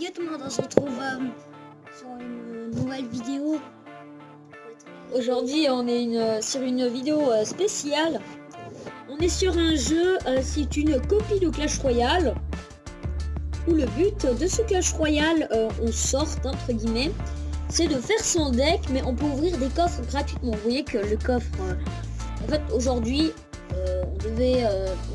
Yo tout le monde, on se retrouve sur une nouvelle vidéo. Aujourd'hui on est sur une vidéo spéciale. On est sur un jeu, c'est une copie de Clash Royale. Où le but de ce Clash Royale, on sort entre guillemets, c'est de faire son deck, mais on peut ouvrir des coffres gratuitement. Vous voyez que le coffre, en fait aujourd'hui, on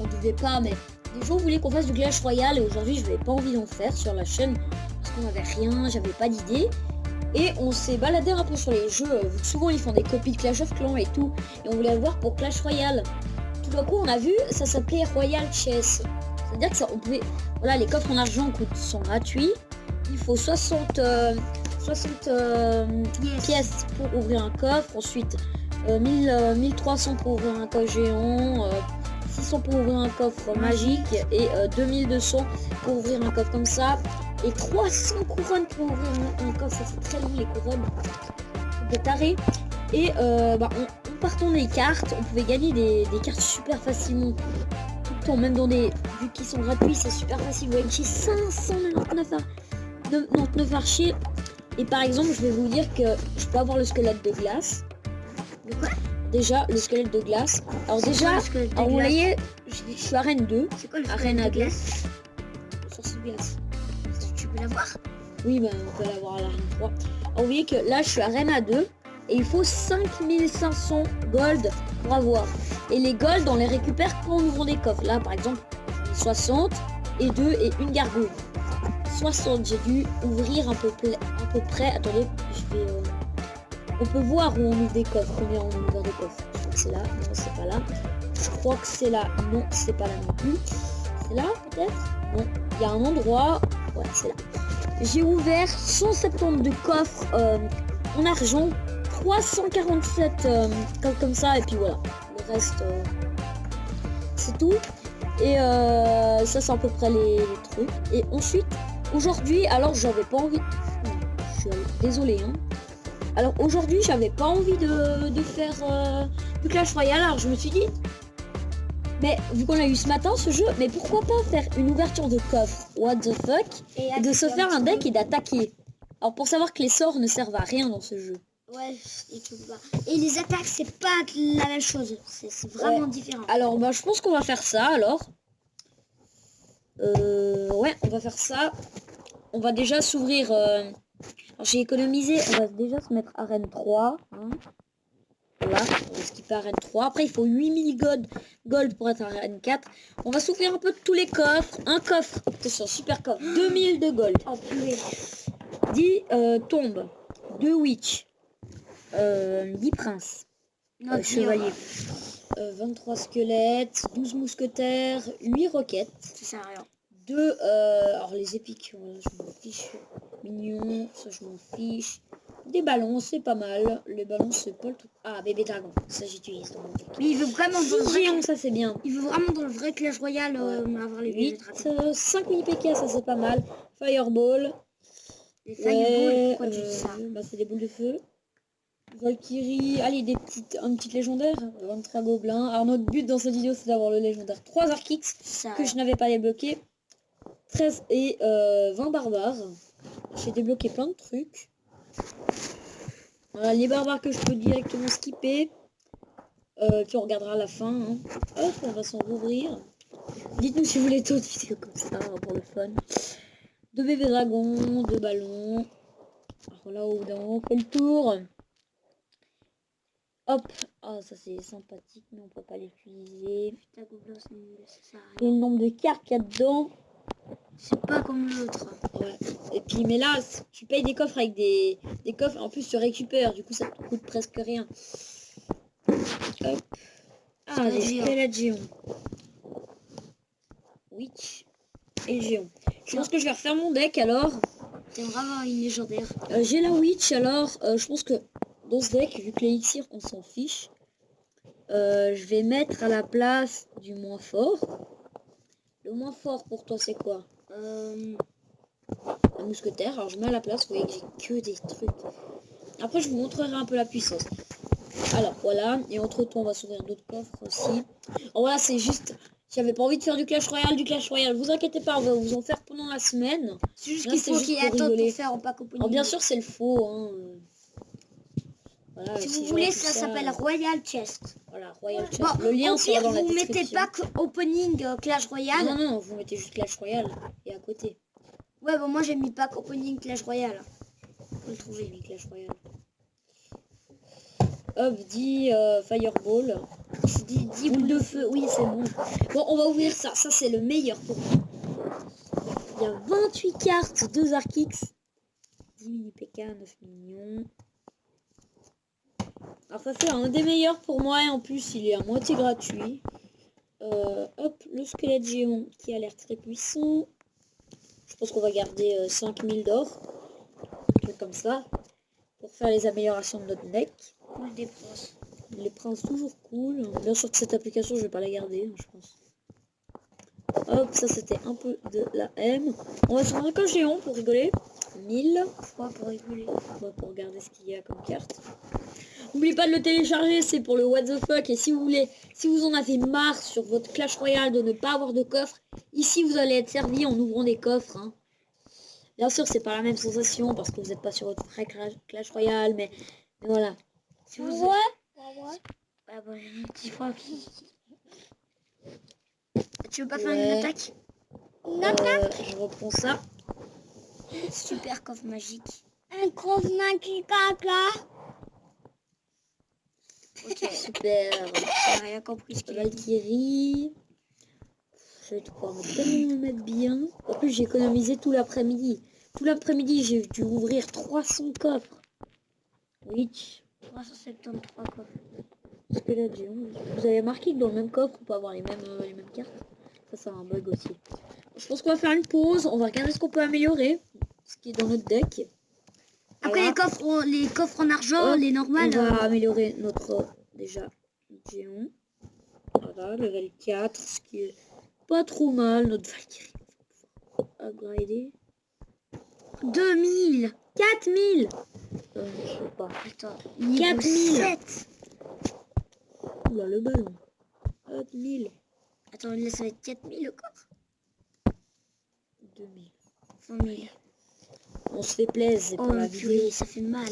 devait pas, mais des gens voulaient qu'on fasse du Clash Royale et aujourd'hui je n'avais pas envie d'en faire sur la chaîne parce qu'on n'avait rien, j'avais pas d'idée. Et on s'est baladé un peu sur les jeux, vu que souvent ils font des copies de Clash of Clans et tout, et on voulait le voir pour Clash Royale. Tout d'un coup on a vu, ça s'appelait Royal Chess. C'est-à-dire que ça, on pouvait, voilà, les coffres en argent sont gratuits. Il faut 60 pièces pour ouvrir un coffre, ensuite 1300 pour ouvrir un coffre géant, 600 pour ouvrir un coffre magique et 2200 pour ouvrir un coffre comme ça, et 300 couronnes pour ouvrir un coffre. Ça c'est très long les couronnes, de taré. Et en partant des cartes, on pouvait gagner des cartes super facilement. Tout le temps, même dans des, vu qu'ils sont gratuits, c'est super facile. Vous voyez que j'ai 599 archers. Et par exemple, je vais vous dire que je peux avoir le squelette de glace. De quoi? Déjà, le squelette de glace. Alors déjà, vous voyez, je suis arène 2. C'est quoi le arène squelette de 2. glace? Sorcier de glace. Tu peux l'avoir? Oui, ben on peut l'avoir à l'arène 3. Alors vous voyez que là, je suis arène 2. Et il faut 5500 gold pour avoir. Et les gold, on les récupère quand on ouvre des coffres. Là, par exemple, 60 et 2 et une gargouille. 60, j'ai dû ouvrir à peu près. Attendez, je vais... on peut voir où on ouvre des coffres, combien on ouvre des coffres. Je crois que c'est là, non c'est pas là. Je crois que c'est là, non c'est pas là non plus. C'est là peut-être? Non, il y a un endroit, ouais c'est là. J'ai ouvert 172 coffres en argent, 347 comme ça, et puis voilà. Le reste, c'est tout. Et ça c'est à peu près les trucs. Et ensuite, aujourd'hui, alors j'avais pas envie... Je suis désolée, hein. Alors aujourd'hui, j'avais pas envie de faire du Clash Royale, alors je me suis dit... Mais vu qu'on a eu ce matin ce jeu, mais pourquoi pas faire une ouverture de coffre, what the fuck, et de se faire un deck et d'attaquer. Alors pour savoir que les sorts ne servent à rien dans ce jeu. Ouais, et tout va. Et les attaques, c'est pas la même chose. C'est vraiment différent. Alors bah, je pense qu'on va faire ça alors. Ouais, on va faire ça. On va déjà s'ouvrir... Alors j'ai économisé, on va déjà se mettre arène 3. Hein. Voilà, on va skipper arène 3. Après il faut 8000 gold pour être arène 4. On va s'ouvrir un peu de tous les coffres. Un coffre, attention, super coffre, 2000 de gold. Oh purée. 10 tombes, 2 witch, 10 princes, chevaliers, 23 squelettes, 12 mousquetaires, 8 roquettes. Ça sert à rien. 2, alors les épiques, voilà, je m'en fiche. Mignon, ça je m'en fiche. Des ballons, c'est pas mal. Les ballons, c'est pas le truc. Ah, bébé dragon, ça j'utilise dans mon deck. Mais il veut vraiment dans le vrai... Géant, ça c'est bien. Il veut vraiment dans le vrai Clash Royale avoir les 8, 5000 PK, ça c'est pas mal. Fireball. Les Fireball, pourquoi tu dis ça? Bah, c'est des boules de feu. Valkyrie, allez, un petit légendaire. 23 gobelins. Alors notre but dans cette vidéo, c'est d'avoir le légendaire 3 Archix que je n'avais pas débloqué. 13 et 20 barbares. J'ai débloqué plein de trucs. Voilà, les barbares que je peux directement skipper. Puis on regardera à la fin. Hein. Hop, on va s'en rouvrir. Dites-nous si vous voulez d'autres vidéos comme ça pour le fun. 2 bébés dragons, 2 ballons. Alors là, au bout d'un moment, on fait le tour. Hop. Ah, ça c'est sympathique, mais on peut pas l'utiliser. Il y a le nombre de cartes qu'il y a dedans. C'est pas comme l'autre. Ouais. Et puis, mais là, tu payes des coffres avec des coffres. En plus, tu récupères. Du coup, ça te coûte presque rien. Hop. Ah, les squelettes géants. Witch et géant. Je pense que je vais refaire mon deck alors. C'est vraiment une légendaire. J'ai la witch alors. Je pense que dans ce deck, vu que les elixirs, on s'en fiche. Je vais mettre à la place du moins fort. Le moins fort pour toi, c'est quoi? Un mousquetaire. Alors je mets à la place. Vous voyez que j'ai que des trucs. Après, je vous montrerai un peu la puissance. Alors voilà. Et entre temps, on va s'ouvrir d'autres coffres aussi. Alors voilà, c'est juste J'avais pas envie de faire du Clash Royale. Vous inquiétez pas, on va vous en faire pendant la semaine. C'est juste Là, qu'il c'est faut juste qu'il pour attende rigoler. pour faire en pack opening. Alors bien sûr, c'est le faux. Hein. Voilà, Si vous j'aurais voulez, tout ça s'appelle Royal Chest. Voilà, Royal Chest. Bon, Le lien au sera pire, dans la vous description. mettez pack opening Clash Royale. Non, non, vous mettez juste Clash Royale et à côté. Ouais, bon, moi j'ai mis pack opening Clash Royale. Faut le trouver. J'ai mis Clash Royale. Hop, dit Fireball. Dis Boule de feu, oui, c'est bon. Bon, on va ouvrir ça. Ça, c'est le meilleur pour moi. Il y a 28 cartes, 2 Arkix, 10 mini PK, 9 millions. Alors, ça fait un des meilleurs pour moi et en plus, il est à moitié gratuit. Hop, le squelette géant qui a l'air très puissant. Je pense qu'on va garder 5000 d'or. Un truc comme ça. Pour faire les améliorations de notre deck. Boule des princes. Les princes toujours cool. Bien sûr que cette application je vais pas la garder, je pense. Hop, ça c'était un peu de la M. On va sur un coche géant pour rigoler. 1000. Pourquoi pour rigoler? Ouais, pour regarder ce qu'il y a comme carte. N'oubliez pas de le télécharger, c'est pour le what the fuck. Et si vous voulez, si vous en avez marre sur votre Clash Royale de ne pas avoir de coffre, ici vous allez être servi en ouvrant des coffres. Hein. Bien sûr, c'est pas la même sensation parce que vous n'êtes pas sur votre vrai Clash Royale, mais voilà. Si vous Ah bon, j'ai un petit froid. Tu veux pas faire une attaque? Je reprends ça. Super coffre magique. Un coffre magique caca. Ok, Super. j'ai rien compris ce qu'il a dit. Valkyrie. Je vais pouvoir tellement me mettre bien. En plus, j'ai économisé tout l'après-midi. Tout l'après-midi, j'ai dû ouvrir 300 coffres. Oui. 373 coffres. Ce que là, vous avez remarqué que dans le même coffre, on peut avoir les mêmes cartes. Ça, c'est un bug aussi. Je pense qu'on va faire une pause. On va regarder ce qu'on peut améliorer. Ce qui est dans notre deck. Après Voilà. les coffres en argent, les normales. On va améliorer notre déjà géant. Voilà, level 4, ce qui est pas trop mal. Notre Valkyrie. Upgrader. 2000. 4000. Je sais pas. Attends, 4000. 7. Oula, le ballon. 4000. Attends, là ça va être 4000 le coffre. 2000. 100 000. On se fait plaisir, c'est Oh pour la vidéo. purée, ça fait mal.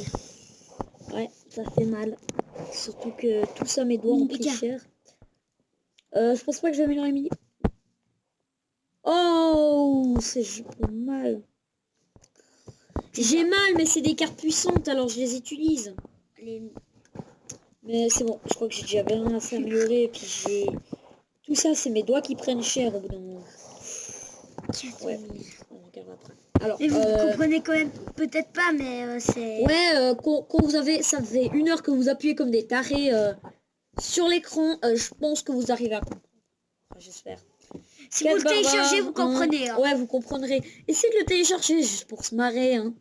Ouais, ça fait mal. Surtout que tout ça, mes doigts ont pris Mini-PK. cher. Je pense pas que je vais améliorer mini. Oh, c'est mal. J'ai mal, mais c'est des cartes puissantes, alors je les utilise. Mais c'est bon, je crois que j'ai déjà bien assez amélioré. Et puis j'ai... Tout ça, c'est mes doigts qui prennent cher au bout d'un moment. Ouais, on regarde après. Alors, Mais vous comprenez quand même peut-être pas, mais c'est... ouais, quand vous avez... Ça fait 1 heure que vous appuyez comme des tarés sur l'écran. Je pense que vous arrivez à comprendre. Enfin, j'espère. Si vous le téléchargez, vous comprenez. Hein. Ouais, vous comprendrez. Essayez de le télécharger juste pour se marrer. Hein.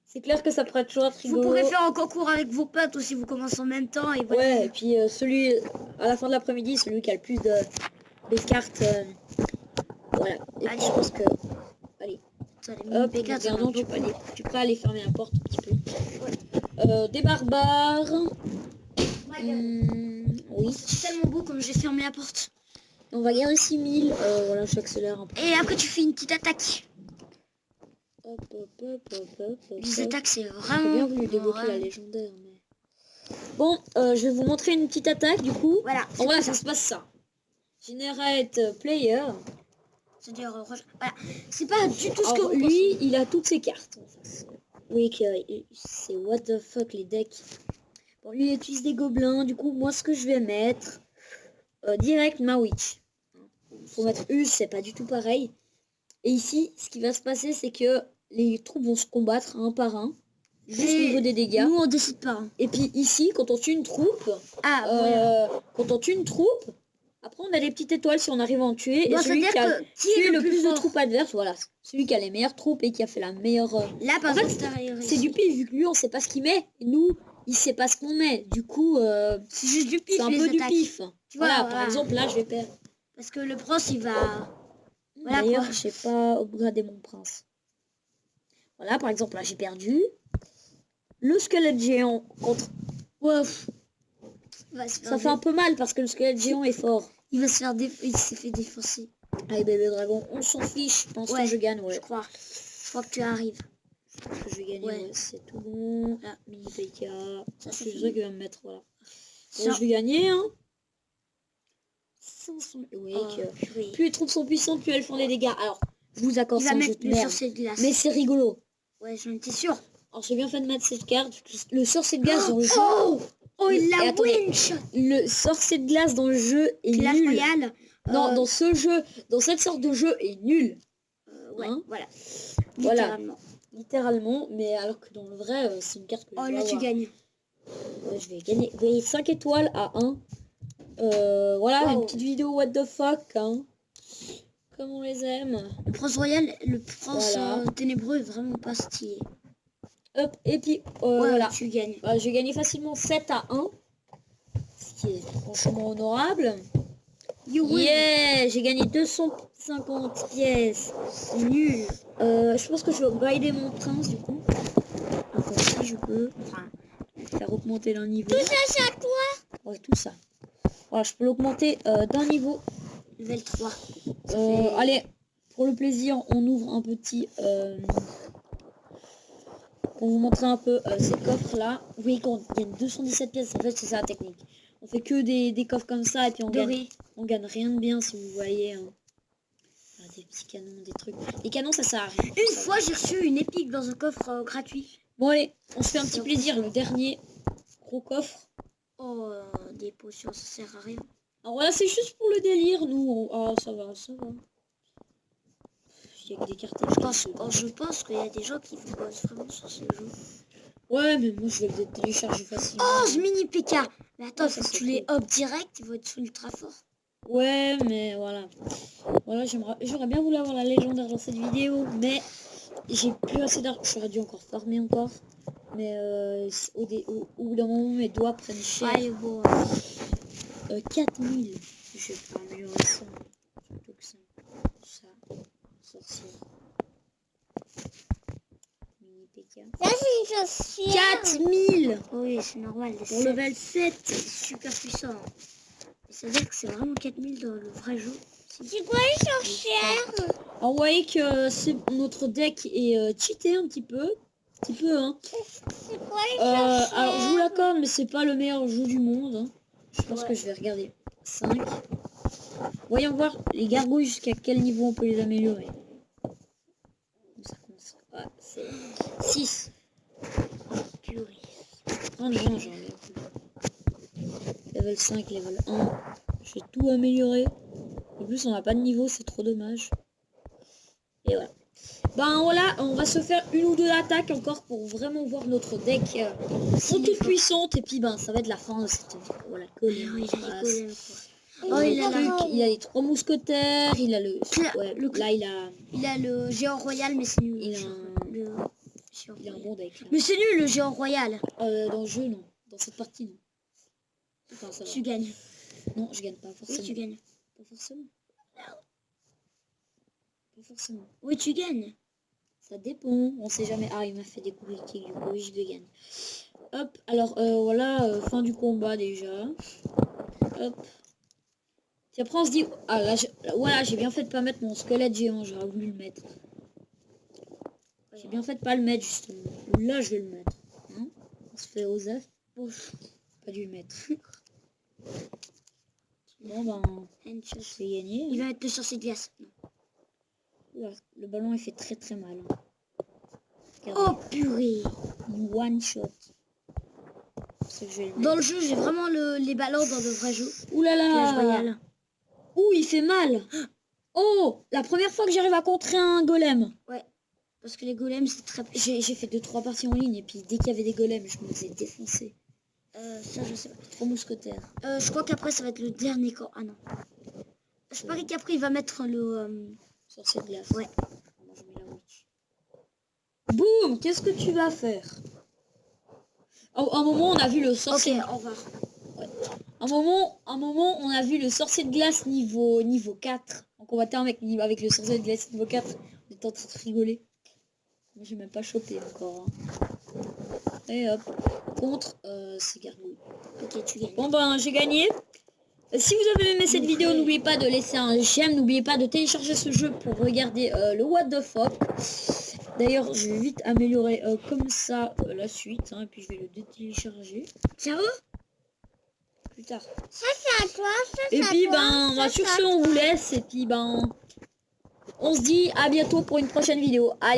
C'est clair que ça pourrait être chouette, rigolo. Vous pourrez faire un concours avec vos potes aussi, vous commencez en même temps. Et voilà. Ouais, et puis celui, à la fin de l'après-midi, celui qui a le plus de cartes. Voilà. Et puis je pense que... Allez, Attends, hop, les mini-PK, regardons, tu peux aller fermer la porte un petit peu. Des barbares. Oui. c'est tellement beau comme j'ai fermé la porte. On va garder 6000. Voilà, j'accélère un peu. Et après tu fais une petite attaque. Hop, hop, hop, hop, hop, hop. Les attaques c'est J'ai vraiment... bien voulu débloquer la légendaire, mais... Bon, je vais vous montrer une petite attaque, du coup. Voilà. En vrai, ça se passe ça. Generate player. C'est-à-dire, voilà. C'est pas du tout ce que Alors, vous lui, il a toutes ses cartes. En fait. Oui, c'est what the fuck, les decks. Bon, lui, il utilise des gobelins. Du coup, moi, ce que je vais mettre... direct, ma witch. Faut mettre Us, c'est pas du tout pareil. Et ici, ce qui va se passer, c'est que les troupes vont se combattre un par un. Juste au niveau des dégâts. Nous on décide pas. Hein. Et puis ici, quand on tue une troupe, quand on tue une troupe, après on a des petites étoiles si on arrive à en tuer. Bon, et celui qui a qui tué est le plus de fort troupes adverses, voilà. Celui qui a les meilleures troupes et qui a fait la meilleure... Là par En fait, exemple, c'est du pif, vu que lui on sait pas ce qu'il met. Et nous, il sait pas ce qu'on met. Du coup, c'est juste du pif. c'est un les peu du attaques. pif. Tu vois, Voilà, voilà. par exemple, là je vais perdre. Parce que le prince il va... Voilà, D'ailleurs, quoi. j'ai pas upgradé mon prince. Voilà, par exemple, là j'ai perdu. Le squelette géant contre... Ouais. Ça fait un peu mal parce que le squelette géant est fort. Il va se faire il s'est fait défoncer. Allez bébé dragon, on s'en fiche. Je pense que je gagne, ouais. Je crois que tu arrives. Je pense que je vais gagner, Ouais. ouais. C'est tout bon. Là. Mini PK. Ça, C'est c'est le truc qu'il va me mettre, voilà. Ça. Je vais gagner, hein. 500 oui, Oh, purée. plus les troupes sont puissantes, plus elles font des dégâts. Alors, je vous accorde, Il va c'est un jeu mettre de le merde. sorcier de glace. Mais c'est rigolo. Ouais, j'en étais sûre. Alors, j'ai bien fait de mettre cette carte. Le sorcier de glace dans le jeu. Oh, il Et l'a attendez, win-shot. le sorcier de glace dans le jeu est Clash nul. Royale. Non, dans ce jeu, dans cette sorte de jeu est nul. Ouais, Hein voilà. Voilà. Littéralement. Littéralement, mais alors que dans le vrai, c'est une carte que je Oh, dois là, tu avoir. gagnes. Ouais, je vais gagner. Vous voyez, 5 étoiles à 1. Voilà, Wow. une petite vidéo what the fuck. Hein. Comme on les aime. Le prince royal, le prince Voilà. ténébreux est vraiment pas stylé. Hop, et puis Ouais, voilà. tu gagnes. J'ai gagné facilement 7 à 1. Ce qui est franchement honorable. You win. Yeah, j'ai gagné 250 pièces. C'est nul. Je pense que je vais upgrader mon prince du coup. Encore si je peux. Enfin, faire augmenter d'un niveau. Tout ça, c'est à toi. Ouais, tout ça. Voilà, je peux l'augmenter d'un niveau. Level 3. Allez, pour le plaisir, on ouvre un petit... pour vous montrer un peu ces coffres là. Vous voyez qu'on gagne 217 pièces, en fait c'est ça la technique. On fait que des coffres comme ça et puis on gagne rien de bien si vous voyez. Hein. Ah, des petits canons, des trucs. Les canons ça sert à rien. Une fois, j'ai reçu une épique dans un coffre gratuit. Bon allez, on se fait un petit plaisir, le dernier gros coffre. Oh, des potions, ça sert à rien. Alors voilà, c'est juste pour le délire, nous. Ah, ça va, ça va. Il y a que des cartes. Je pense qu'il y a des gens qui bossent vraiment sur ce jeu. Ouais, mais moi je vais le télécharger facilement. Oh, ce mini PK. Mais attends, Ouais, ça, si c'est tu les cool. hop direct, ils vont être ultra forts. Ouais, mais voilà. Voilà, j'aurais bien voulu avoir la légendaire dans cette vidéo, mais j'ai plus assez d'argent. J'aurais dû encore farmer encore. Mais au bout d'un moment, mes doigts prennent cher. Ouais, bon. 4000. Je vais pas améliorer ça. Surtout que ça. Sorcier. Mini PK. Ça, c'est une sorcière. 4000. Oui, c'est normal. Pour level 7. C'est super puissant. Et ça veut dire que c'est vraiment 4000 dans le vrai jeu. C'est quoi une sorcière? Alors, vous voyez que notre deck est cheaté un petit peu. Hein. C'est quoi une sorcière? Alors, je vous l'accorde, mais c'est pas le meilleur jeu du monde. Hein. Je pense que je vais regarder 5. Voyons voir les gargouilles jusqu'à quel niveau on peut les améliorer. Ça commence. Ouais, c'est 6. Purée. Oh non, j'en ai plus. Level 5, level 1. Je vais tout améliorer. En plus, on n'a pas de niveau, c'est trop dommage. Et voilà. Ben voilà, on va se faire une ou deux attaques encore pour vraiment voir notre deck toute puissante. Et puis ben ça va être la fin de cette vidéo. Voilà, Il a des golems, quoi. Oh, il a les 3 mousquetaires, il a le... Ouais, là il a le géant royal, mais c'est nul. Il a un bon deck. Là. Mais c'est nul le géant royal. Dans le jeu, non. Dans cette partie, non. Enfin, ça va. Tu gagnes. Non, je gagne pas forcément. Oui, tu gagnes. Pas forcément. Pas forcément. Oui, tu gagnes. Ça dépend. On sait jamais. Ah, il m'a fait des coups critiques, du coup, je gagne. Hop, alors voilà, fin du combat déjà. Hop. Puis après on se dit, ah là, voilà, j'ai bien fait de pas mettre mon squelette géant, j'aurais voulu le mettre. J'ai bien fait de pas le mettre justement. Là je vais le mettre. Hein, on se fait aux œufs. Pas dû le mettre. Bon ben, je vais gagner. Il va mettre le sorcier de glace. Oula, le ballon il fait très très mal. Oh purée. One shot. Dans le jeu, j'ai vraiment les ballons dans le vrai jeu. Ouh là Clash là. Royale. Ouh, il fait mal. Oh, la première fois que j'arrive à contrer un golem. Ouais. Parce que les golems, c'est très... J'ai fait 2-3 parties en ligne et puis dès qu'il y avait des golems, je me faisais défoncer. Ça, je sais pas. 3 mousquetaires. Je crois qu'après, ça va être le dernier camp. Ah non. Je parie qu'après, il va mettre le... Sorcier de glace. Ouais. Moi, je mets la witch. Boum, qu'est-ce que tu vas faire? Oh, un moment, on a vu le sorcier. Ok, au revoir. Ouais. Un moment, on a vu le sorcier de glace niveau 4. En combattant avec le sorcier de glace niveau 4. On était en train de rigoler. Moi, j'ai même pas chopé encore. Hein. Et hop. Contre ces gargouilles. Ok, tu gagnes. Bon ben, j'ai gagné. Si vous avez aimé cette vidéo, n'oubliez pas de laisser un j'aime, n'oubliez pas de télécharger ce jeu pour regarder le What the fuck. D'ailleurs, je vais vite améliorer comme ça la suite, hein, et puis je vais le détélécharger. Ciao. Plus tard. Ça, c'est à toi. Ça, Et c'est à puis toi, ben, ça, sur c'est à ce, on toi. vous laisse, et puis ben, on se dit à bientôt pour une prochaine vidéo. Allez.